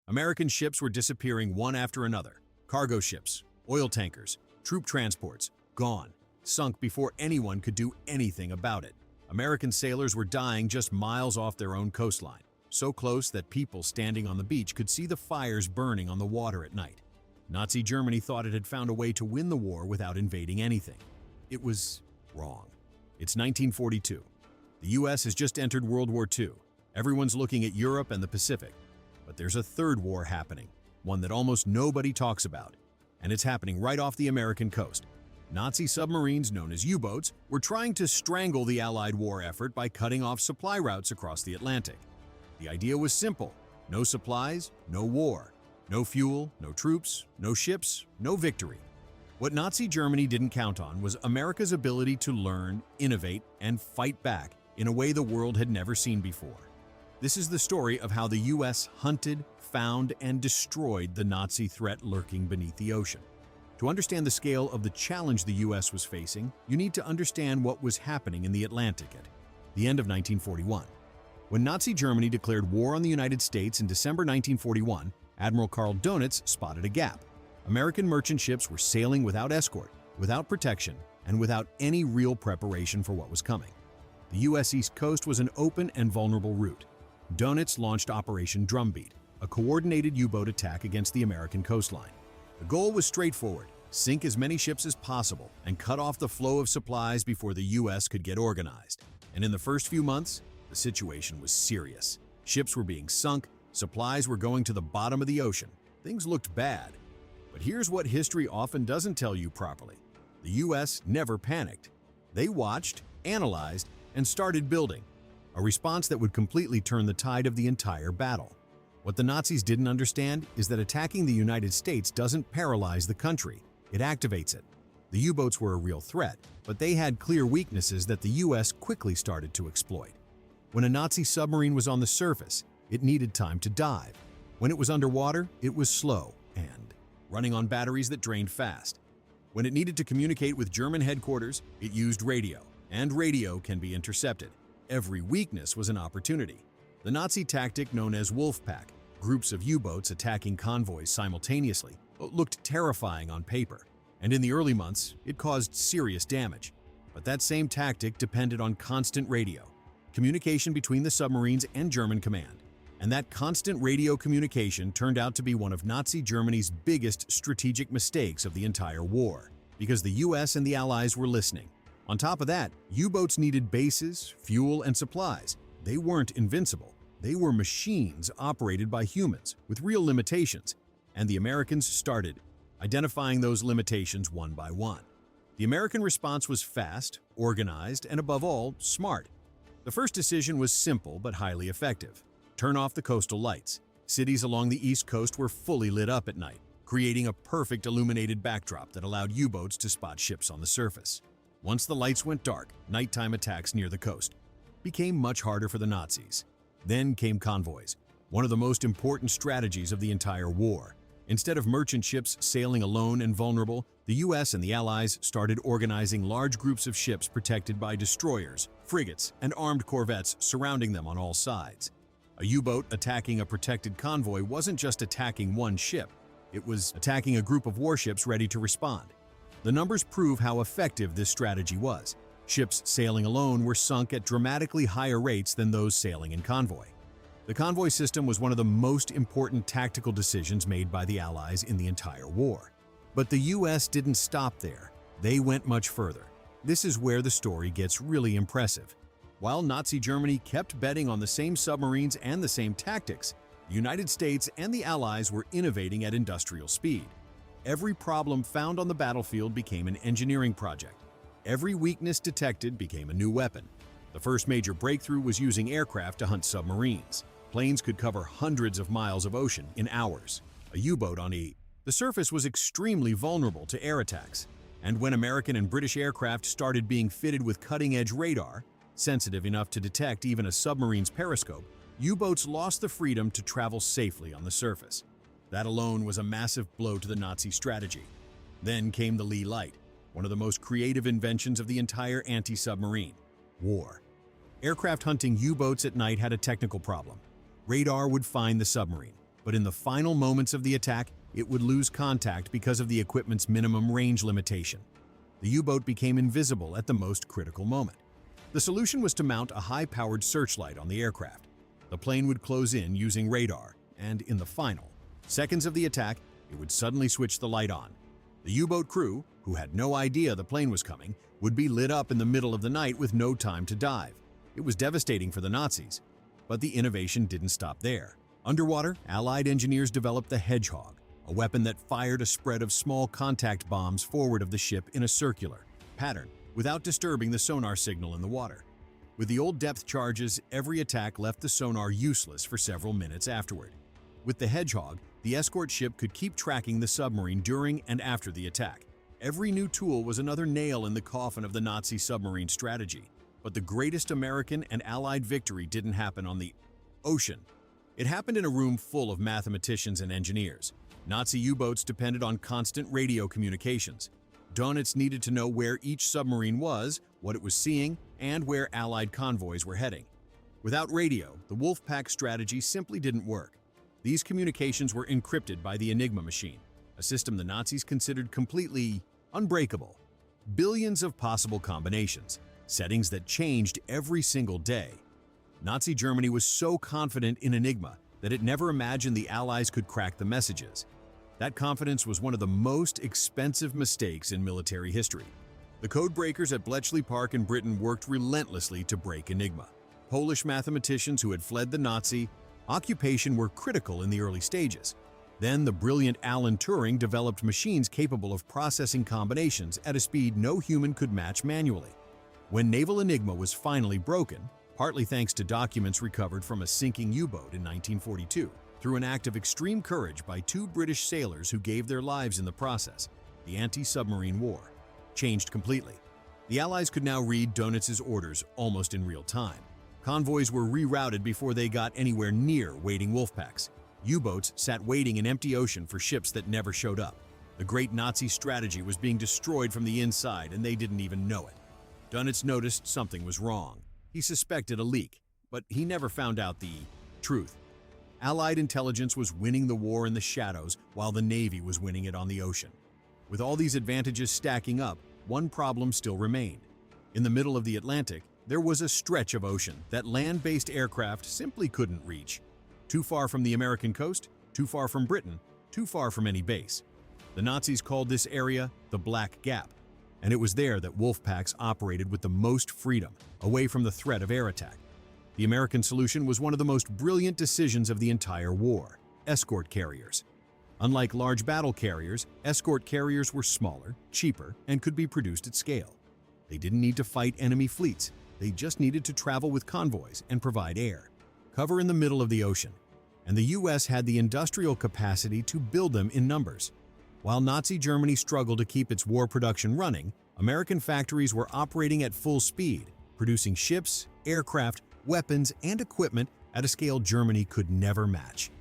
American ships were disappearing one after another. Cargo ships, oil tankers, troop transports, gone, sunk before anyone could do anything about it. American sailors were dying just miles off their own coastline, so close that people standing on the beach could see the fires burning on the water at night. Nazi Germany thought it had found a way to win the war without invading anything. It was wrong. It's 1942. The US has just entered World War II. Everyone's looking at Europe and the Pacific. But there's a third war happening, one that almost nobody talks about, and it's happening right off the American coast. Nazi submarines, known as U-boats, were trying to strangle the Allied war effort by cutting off supply routes across the Atlantic. The idea was simple: no supplies, no war. No fuel, no troops, no ships, no victory. What Nazi Germany didn't count on was America's ability to learn, innovate, and fight back in a way the world had never seen before. This is the story of how the US hunted, found, and destroyed the Nazi threat lurking beneath the ocean. To understand the scale of the challenge the US was facing, you need to understand what was happening in the Atlantic at the end of 1941. When Nazi Germany declared war on the United States in December 1941, Admiral Karl Donitz spotted a gap. American merchant ships were sailing without escort, without protection, and without any real preparation for what was coming. The U.S. East Coast was an open and vulnerable route. Donitz launched Operation Drumbeat, a coordinated U-boat attack against the American coastline. The goal was straightforward: sink as many ships as possible and cut off the flow of supplies before the U.S. could get organized. And in the first few months, the situation was serious. Ships were being sunk, supplies were going to the bottom of the ocean. Things looked bad. But here's what history often doesn't tell you properly. The US never panicked. They watched, analyzed, and started building a response that would completely turn the tide of the entire battle. What the Nazis didn't understand is that attacking the United States doesn't paralyze the country, it activates it. The U-boats were a real threat, but they had clear weaknesses that the US quickly started to exploit. When a Nazi submarine was on the surface, it needed time to dive. When it was underwater, it was slow and running on batteries that drained fast. When it needed to communicate with German headquarters, it used radio, and radio can be intercepted. Every weakness was an opportunity. The Nazi tactic known as Wolfpack, groups of U-boats attacking convoys simultaneously, looked terrifying on paper, and in the early months, it caused serious damage. But that same tactic depended on constant radio, communication between the submarines and German command. And that constant radio communication turned out to be one of Nazi Germany's biggest strategic mistakes of the entire war, because the US and the Allies were listening. On top of that, U-boats needed bases, fuel, and supplies. They weren't invincible. They were machines operated by humans, with real limitations. And the Americans started identifying those limitations one by one. The American response was fast, organized, and above all, smart. The first decision was simple but highly effective. Turn off the coastal lights. Cities along the East Coast were fully lit up at night, creating a perfect illuminated backdrop that allowed U-boats to spot ships on the surface. Once the lights went dark, nighttime attacks near the coast became much harder for the Nazis. Then came convoys, one of the most important strategies of the entire war. Instead of merchant ships sailing alone and vulnerable, the US and the Allies started organizing large groups of ships protected by destroyers, frigates, and armed corvettes surrounding them on all sides. A U-boat attacking a protected convoy wasn't just attacking one ship, it was attacking a group of warships ready to respond. The numbers prove how effective this strategy was. Ships sailing alone were sunk at dramatically higher rates than those sailing in convoy. The convoy system was one of the most important tactical decisions made by the Allies in the entire war. But the US didn't stop there. They went much further. This is where the story gets really impressive. While Nazi Germany kept betting on the same submarines and the same tactics, the United States and the Allies were innovating at industrial speed. Every problem found on the battlefield became an engineering project. Every weakness detected became a new weapon. The first major breakthrough was using aircraft to hunt submarines. Planes could cover hundreds of miles of ocean in hours. A U-boat on the surface was extremely vulnerable to air attacks. And when American and British aircraft started being fitted with cutting-edge radar, sensitive enough to detect even a submarine's periscope, U-boats lost the freedom to travel safely on the surface. That alone was a massive blow to the Nazi strategy. Then came the Lee Light, one of the most creative inventions of the entire anti-submarine war. Aircraft hunting U-boats at night had a technical problem. Radar would find the submarine, but but in the final moments of the attack, it would lose contact because of the equipment's minimum range limitation. The U-boat became invisible at the most critical moment. The solution was to mount a high-powered searchlight on the aircraft. The plane would close in using radar, and in the final seconds of the attack, it would suddenly switch the light on. The U-boat crew, who had no idea the plane was coming, would be lit up in the middle of the night with no time to dive. It was devastating for the Nazis, but the innovation didn't stop there. Underwater, Allied engineers developed the Hedgehog, a weapon that fired a spread of small contact bombs forward of the ship in a circular pattern, without disturbing the sonar signal in the water. With the old depth charges, every attack left the sonar useless for several minutes afterward. With the Hedgehog, the escort ship could keep tracking the submarine during and after the attack. Every new tool was another nail in the coffin of the Nazi submarine strategy. But the greatest American and Allied victory didn't happen on the ocean. It happened in a room full of mathematicians and engineers. Nazi U-boats depended on constant radio communications. Donitz needed to know where each submarine was, what it was seeing, and where Allied convoys were heading. Without radio, the Wolfpack strategy simply didn't work. These communications were encrypted by the Enigma machine, a system the Nazis considered completely unbreakable. Billions of possible combinations, settings that changed every single day. Nazi Germany was so confident in Enigma that it never imagined the Allies could crack the messages. That confidence was one of the most expensive mistakes in military history. The code breakers at Bletchley Park in Britain worked relentlessly to break Enigma. Polish mathematicians who had fled the Nazi occupation were critical in the early stages. Then the brilliant Alan Turing developed machines capable of processing combinations at a speed no human could match manually. When naval Enigma was finally broken, partly thanks to documents recovered from a sinking U-boat in 1942, through an act of extreme courage by two British sailors who gave their lives in the process, the anti-submarine war changed completely. The Allies could now read Donitz's orders almost in real time. Convoys were rerouted before they got anywhere near waiting Wolfpacks. U-boats sat waiting in empty ocean for ships that never showed up. The great Nazi strategy was being destroyed from the inside, and they didn't even know it. Donitz noticed something was wrong. He suspected a leak, but he never found out the truth. Allied intelligence was winning the war in the shadows while the Navy was winning it on the ocean. With all these advantages stacking up, one problem still remained. In the middle of the Atlantic, there was a stretch of ocean that land-based aircraft simply couldn't reach. Too far from the American coast, too far from Britain, too far from any base. The Nazis called this area the Black Gap, and it was there that Wolfpacks operated with the most freedom, away from the threat of air attack. The American solution was one of the most brilliant decisions of the entire war: escort carriers. Unlike large battle carriers, escort carriers were smaller, cheaper, and could be produced at scale. They didn't need to fight enemy fleets. They just needed to travel with convoys and provide air cover in the middle of the ocean. And the US had the industrial capacity to build them in numbers. While Nazi Germany struggled to keep its war production running, American factories were operating at full speed, producing ships, aircraft, weapons, and equipment at a scale Germany could never match.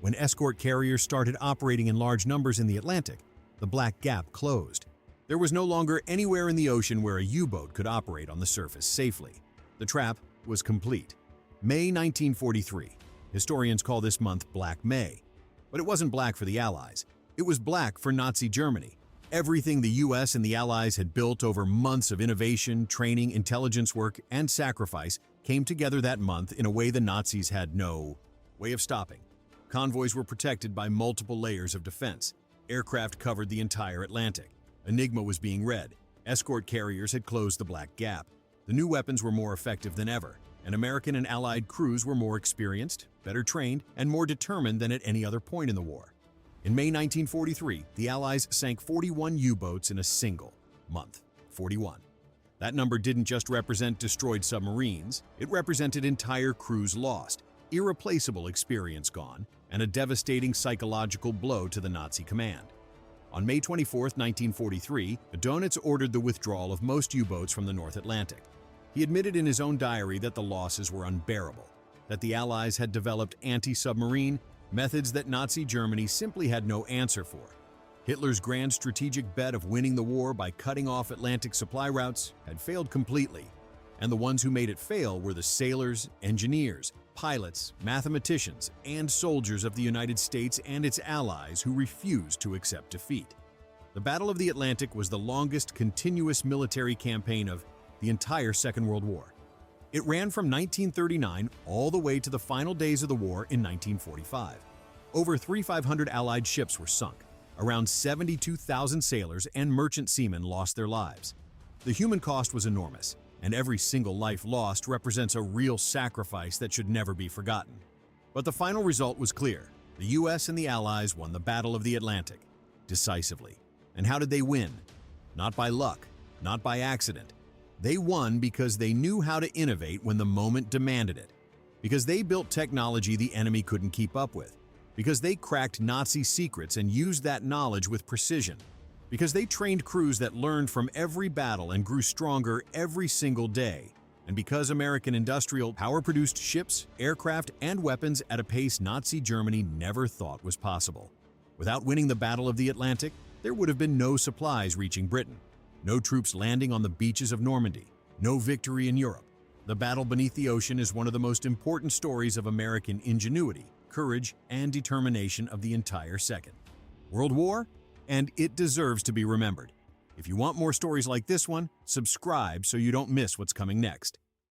When escort carriers started operating in large numbers in the Atlantic, the Black Gap closed. There was no longer anywhere in the ocean where a U-boat could operate on the surface safely. The trap was complete. May 1943. Historians call this month Black May. But it wasn't black for the Allies. It was black for Nazi Germany. Everything the US and the Allies had built over months of innovation, training, intelligence work, and sacrifice came together that month in a way the Nazis had no way of stopping. Convoys were protected by multiple layers of defense. Aircraft covered the entire Atlantic. Enigma was being read. Escort carriers had closed the Black Gap. The new weapons were more effective than ever, and American and Allied crews were more experienced, better trained, and more determined than at any other point in the war. In May 1943, the Allies sank 41 U-boats in a single month. 41. That number didn't just represent destroyed submarines, it represented entire crews lost, irreplaceable experience gone, and a devastating psychological blow to the Nazi command. On May 24, 1943, Donitz ordered the withdrawal of most U-boats from the North Atlantic. He admitted in his own diary that the losses were unbearable, that the Allies had developed anti-submarine methods that Nazi Germany simply had no answer for. Hitler's grand strategic bet of winning the war by cutting off Atlantic supply routes had failed completely, and the ones who made it fail were the sailors, engineers, pilots, mathematicians, and soldiers of the United States and its allies who refused to accept defeat. The Battle of the Atlantic was the longest continuous military campaign of the entire Second World War. It ran from 1939 all the way to the final days of the war in 1945. Over 3,500 Allied ships were sunk. Around 72,000 sailors and merchant seamen lost their lives. The human cost was enormous, and every single life lost represents a real sacrifice that should never be forgotten. But the final result was clear. The US and the Allies won the Battle of the Atlantic, decisively. And how did they win? Not by luck, not by accident. They won because they knew how to innovate when the moment demanded it, because they built technology the enemy couldn't keep up with, because they cracked Nazi secrets and used that knowledge with precision, because they trained crews that learned from every battle and grew stronger every single day, and because American industrial power produced ships, aircraft, and weapons at a pace Nazi Germany never thought was possible. Without winning the Battle of the Atlantic, there would have been no supplies reaching Britain, no troops landing on the beaches of Normandy, no victory in Europe. The battle beneath the ocean is one of the most important stories of American ingenuity, courage, and determination of the entire Second World War, and it deserves to be remembered. If you want more stories like this one, subscribe so you don't miss what's coming next.